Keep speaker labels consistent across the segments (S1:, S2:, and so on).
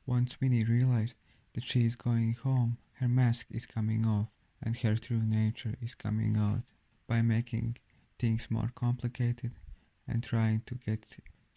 S1: Once Winnie realized that she is going home, her mask is coming off and her true nature is coming out by making things more complicated and trying to get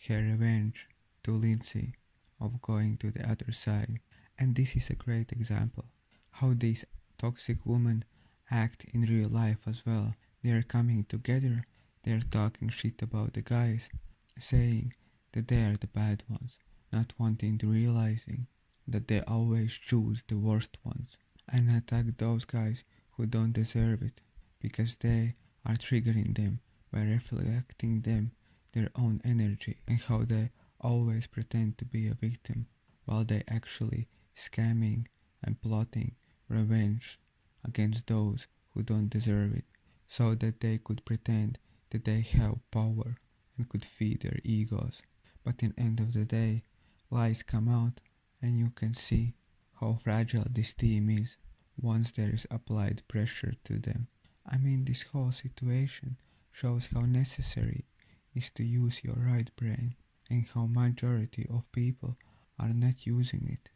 S1: her revenge to Lindsay of going to the other side. And this is a great example how these toxic women act in real life as well. They are coming together, they are talking shit about the guys, saying that they are the bad ones, not wanting to realizing that they always choose the worst ones and attack those guys who don't deserve it because they are triggering them by reflecting them their own energy and how they always pretend to be a victim while they actually scamming and plotting revenge against those who don't deserve it so that they could pretend that they have power and could feed their egos. But in the end of the day, lies come out and you can see how fragile this team is once there is applied pressure to them. I mean, this whole situation shows how necessary is to use your right brain and how majority of people are not using it.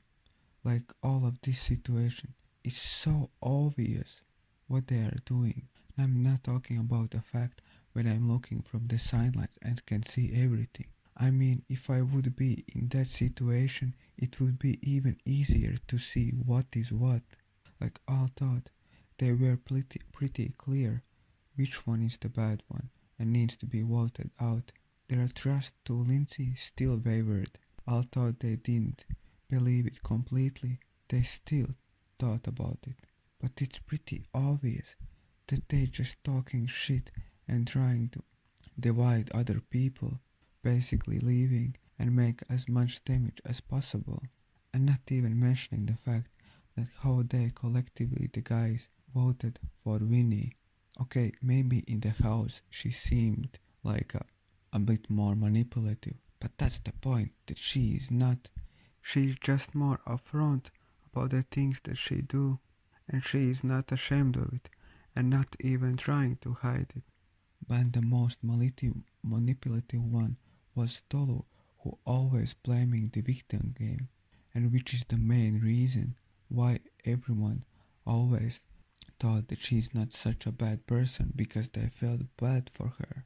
S1: Like all of this situation is so obvious what they are doing. I'm not talking about the fact when I'm looking from the sidelines and can see everything. I mean, if I would be in that situation, it would be even easier to see what is what. Like all thought, they were pretty clear which one is the bad one and needs to be voted out. Their trust to Lindsay still wavered. Although they didn't believe it completely, they still thought about it. But it's pretty obvious that they just talking shit and trying to divide other people, basically leaving and make as much damage as possible. And not even mentioning the fact that how they collectively the guys voted for Winnie. Okay, maybe in the house she seemed like a bit more manipulative, but that's the point that she is not. She's just more upfront about the things that she do, and she is not ashamed of it, and not even trying to hide it. But the most manipulative one was Tolu, who always blaming the victim game, and which is the main reason why everyone always thought that she's not such a bad person because they felt bad for her.